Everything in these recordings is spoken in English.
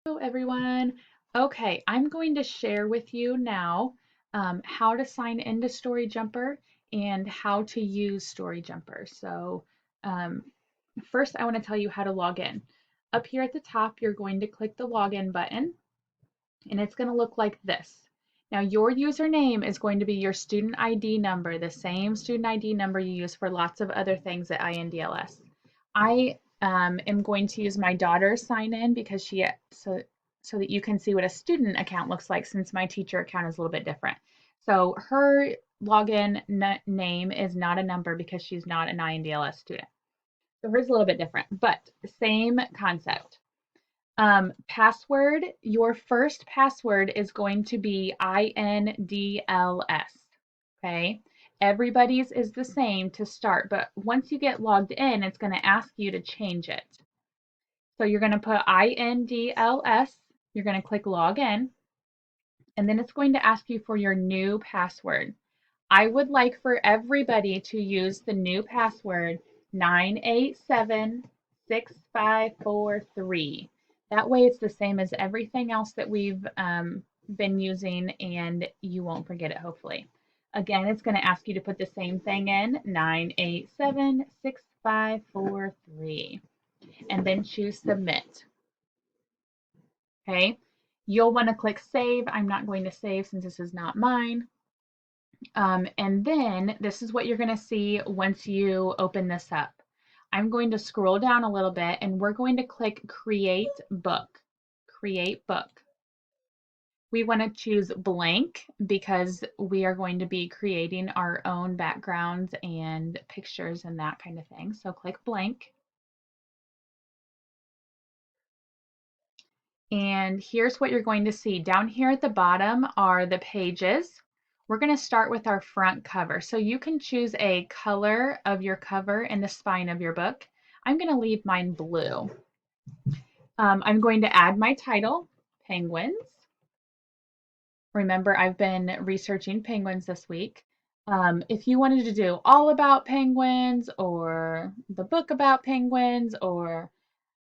Hello everyone. Okay, I'm going to share with you now how to sign into StoryJumper and how to use StoryJumper. Um, First I want to tell you how to log in. Up here at the top, you're going to click the login button and it's going to look like this. Now your username is going to be your student ID number, the same student ID number you use for lots of other things at INDLS. I am going to use my daughter's sign in because so that you can see what a student account looks like since my teacher account is a little bit different. So her login name is not a number because she's not an INDLS student. So hers is a little bit different, but same concept. Password, your first password is going to be INDLS. Okay. Everybody's is the same to start, but once you get logged in, it's going to ask you to change it. So you're going to put INDLS, you're going to click login, and then it's going to ask you for your new password. I would like for everybody to use the new password 9876543. That way it's the same as everything else that we've been using and you won't forget it hopefully. Again, it's going to ask you to put the same thing in 9876543 and then choose submit. Okay, you'll want to click save. I'm not going to save since this is not mine. And then this is what you're going to see once you open this up. I'm going to scroll down a little bit and we're going to click create book. Create book. We want to choose blank because we are going to be creating our own backgrounds and pictures and that kind of thing. So click blank. And here's what you're going to see. Down here at the bottom are the pages. We're going to start with our front cover. So you can choose a color of your cover and the spine of your book. I'm going to leave mine blue. I'm going to add my title, Penguins. Remember, I've been researching penguins this week. If you wanted to do all about penguins or the book about penguins or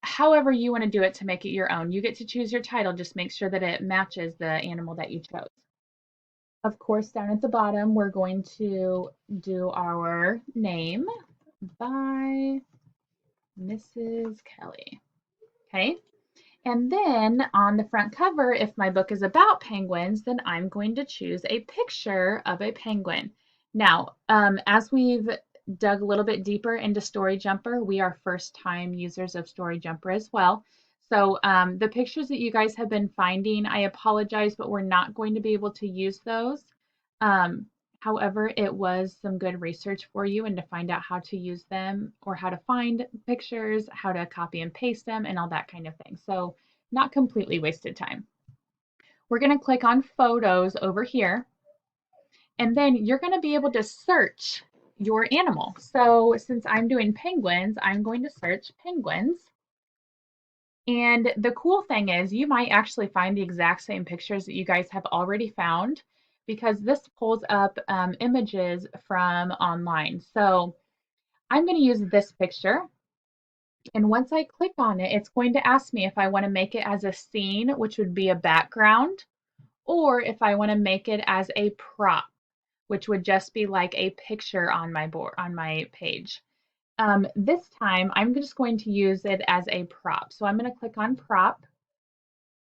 however you want to do it to make it your own. You get to choose your title. Just make sure that it matches the animal that you chose. Of course, down at the bottom, we're going to do our name by Mrs. Kelly. Okay. And then on the front cover, if my book is about penguins, then I'm going to choose a picture of a penguin. Now, as we've dug a little bit deeper into StoryJumper, we are first time users of StoryJumper as well. So the pictures that you guys have been finding, I apologize, but we're not going to be able to use those. However, it was some good research for you and to find out how to use them or how to find pictures, how to copy and paste them, and all that kind of thing. So not completely wasted time. We're going to click on photos over here, and then you're going to be able to search your animal. So since I'm doing penguins, I'm going to search penguins. And the cool thing is you might actually find the exact same pictures that you guys have already found because this pulls up images from online. So I'm going to use this picture. And once I click on it, it's going to ask me if I want to make it as a scene, which would be a background, or if I want to make it as a prop, which would just be like a picture on my board, on my page. This time, I'm just going to use it as a prop. So I'm going to click on prop.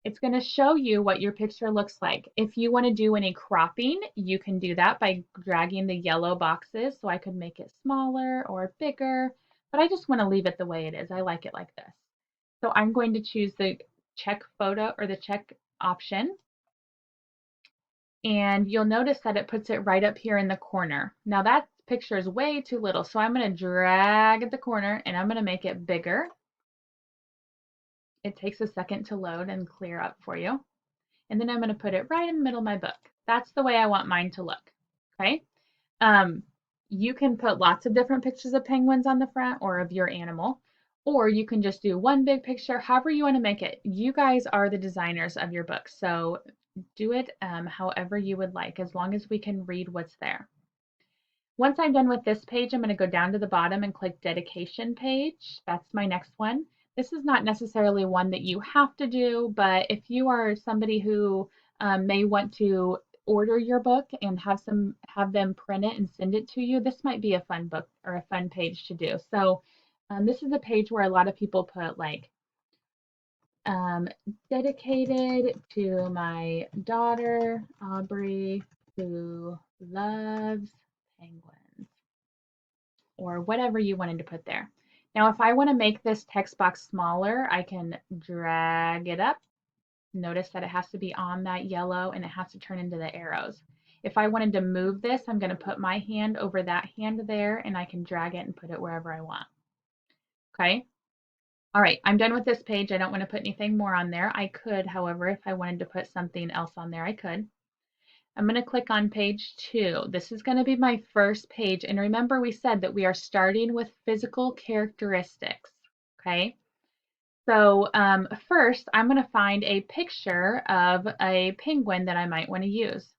It's going to show you what your picture looks like. If you want to do any cropping, you can do that by dragging the yellow boxes. So I could make it smaller or bigger, but I just want to leave it the way it is. I like it like this. So I'm going to choose the check photo or the check option. And you'll notice that it puts it right up here in the corner. Now that picture is way too little, so I'm going to drag at the corner and I'm going to make it bigger. It takes a second to load and clear up for you. And then I'm going to put it right in the middle of my book. That's the way I want mine to look. Okay. You can put lots of different pictures of penguins on the front or of your animal, or you can just do one big picture, however you want to make it. You guys are the designers of your book, so do it however you would like, as long as we can read what's there. Once I'm done with this page, I'm going to go down to the bottom and click dedication page. That's my next one. This is not necessarily one that you have to do, but if you are somebody who may want to order your book and have them print it and send it to you, this might be a fun book or a fun page to do. So this is a page where a lot of people put like um, dedicated to my daughter Aubrey who loves penguins, or whatever you wanted to put there. Now, if I want to make this text box smaller, I can drag it up. Notice that it has to be on that yellow and it has to turn into the arrows. If I wanted to move this, I'm going to put my hand over that hand there and I can drag it and put it wherever I want. Okay. All right, I'm done with this page. I don't want to put anything more on there. I could, however, if I wanted to put something else on there, I could. I'm going to click on page 2. This is going to be my first page. And remember, we said that we are starting with physical characteristics. Okay. So first, I'm going to find a picture of a penguin that I might want to use.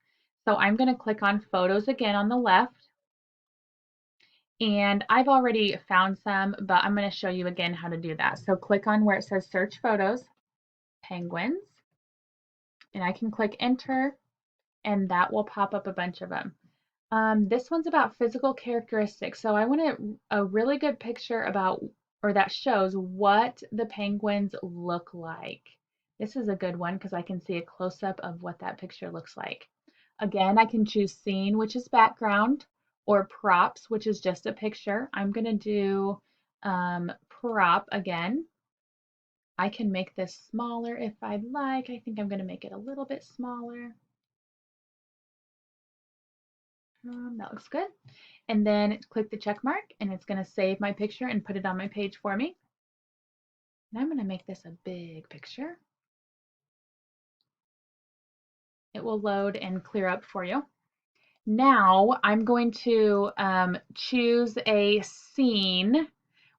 So I'm going to click on photos again on the left. And I've already found some, but I'm going to show you again how to do that. So click on where it says search photos, penguins, and I can click enter, and that will pop up a bunch of them. This one's about physical characteristics. So I want a really good picture about, or that shows what the penguins look like. This is a good one because I can see a close-up of what that picture looks like. Again, I can choose scene, which is background, or props, which is just a picture. I'm going to do prop again. I can make this smaller if I'd like. I think I'm going to make it a little bit smaller. That looks good. And then click the check mark and it's going to save my picture and put it on my page for me. And I'm going to make this a big picture. It will load and clear up for you. Now I'm going to choose a scene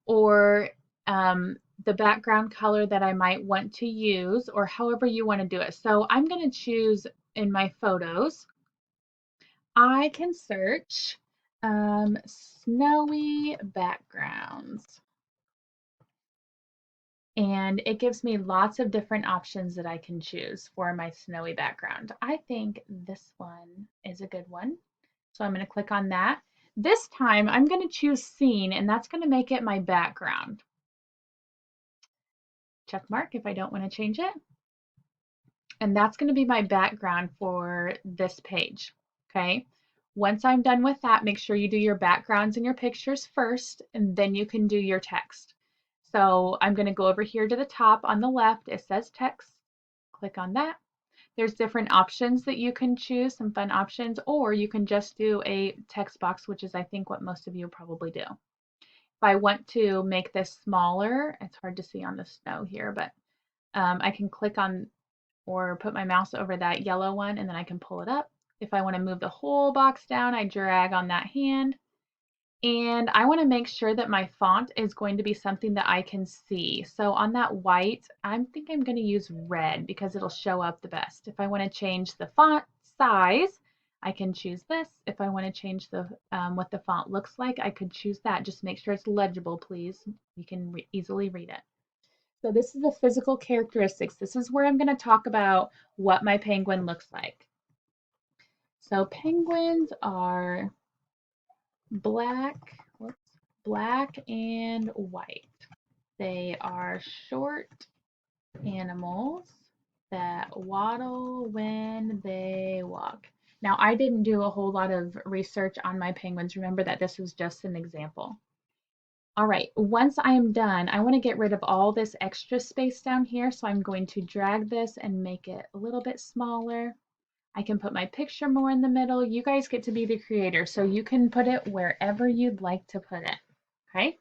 or the background color that I might want to use, or however you want to do it. So I'm going to choose in my photos. I can search snowy backgrounds. And it gives me lots of different options that I can choose for my snowy background. I think this one is a good one. So I'm going to click on that. This time I'm going to choose scene, and that's going to make it my background. Check mark if I don't want to change it. And that's going to be my background for this page. Okay. Once I'm done with that, make sure you do your backgrounds and your pictures first, and then you can do your text. So I'm going to go over here to the top on the left. It says text. Click on that. There's different options that you can choose, some fun options, or you can just do a text box, which is I think what most of you probably do. If I want to make this smaller, it's hard to see on the snow here, but I can click on or put my mouse over that yellow one and then I can pull it up. If I want to move the whole box down, I drag on that hand. And I want to make sure that my font is going to be something that I can see. So on that white, I think I'm going to use red because it'll show up the best. If I want to change the font size, I can choose this. If I want to change the what the font looks like, I could choose that. Just make sure it's legible, please. You can easily read it. So this is the physical characteristics. This is where I'm going to talk about what my penguin looks like. So penguins are black, black and white. They are short animals that waddle when they walk. Now, I didn't do a whole lot of research on my penguins. Remember that this was just an example. All right, once I am done, I want to get rid of all this extra space down here. So I'm going to drag this and make it a little bit smaller. I can put my picture more in the middle. You guys get to be the creator, so you can put it wherever you'd like to put it, okay?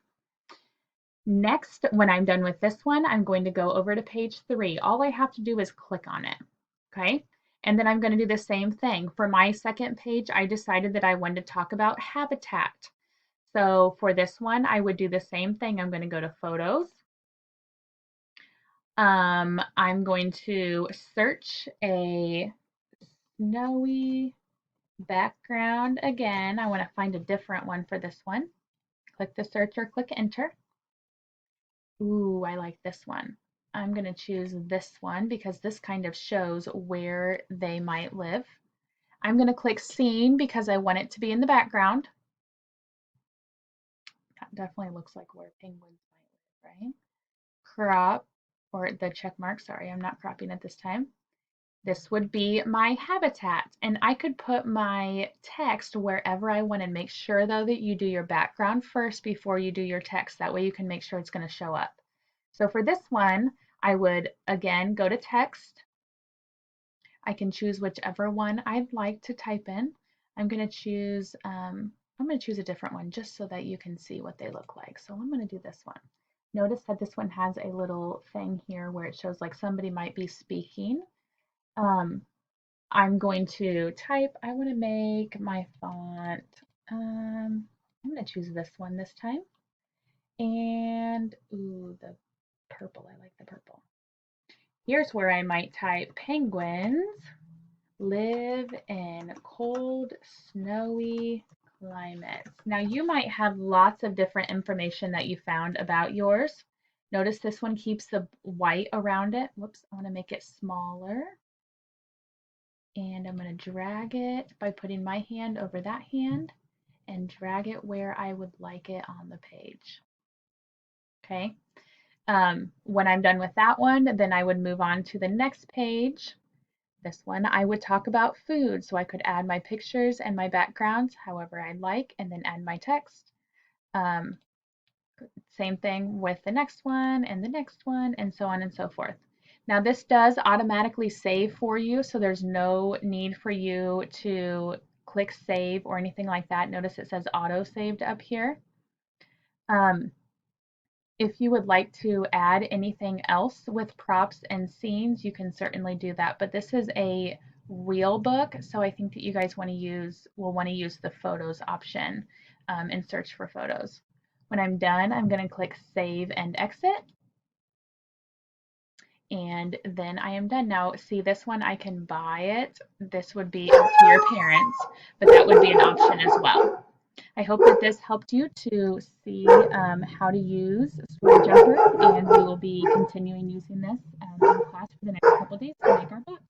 Next, when I'm done with this one, I'm going to go over to page 3. All I have to do is click on it, okay? And then I'm going to do the same thing. For my second page, I decided that I wanted to talk about habitat. So for this one, I would do the same thing. I'm going to go to photos. I'm going to search a snowy background again. I want to find a different one for this one. Click the search or click enter. Ooh, I like this one. I'm going to choose this one because this kind of shows where they might live. I'm going to click scene because I want it to be in the background. That definitely looks like where penguins might live, right? Crop, or the check mark, sorry, I'm not cropping it this time. This would be my habitat, and I could put my text wherever I want, and make sure though that you do your background first before you do your text. That way you can make sure it's going to show up. So for this one, I would again go to text. I can choose whichever one I'd like to type in. I'm going to choose a different one just so that you can see what they look like. So I'm going to do this one. Notice that this one has a little thing here where it shows like somebody might be speaking. Um, I'm going to type, I want to make my font, I'm going to choose this one this time. And, ooh, the purple, I like the purple. Here's where I might type penguins live in cold, snowy climates. Now you might have lots of different information that you found about yours. Notice this one keeps the white around it. Whoops, I want to make it smaller. And I'm going to drag it by putting my hand over that hand and drag it where I would like it on the page. Okay. When I'm done with that one, then I would move on to the next page. This one, I would talk about food, so I could add my pictures and my backgrounds however I'd like, and then add my text. Um, Same thing with the next one and the next one, and so on and so forth. Now this does automatically save for you, so there's no need for you to click save or anything like that. Notice it says auto saved up here. Um, if you would like to add anything else with props and scenes, you can certainly do that. But this is a real book, so I think that you guys will want to use the photos option and search for photos. When I'm done, I'm going to click save and exit. And then I am done. Now, see this one, I can buy it. This would be up to your parents, but that would be an option as well. I hope that this helped you to see how to use Story Jumper, and we will be continuing using this in class for the next couple days to make our books.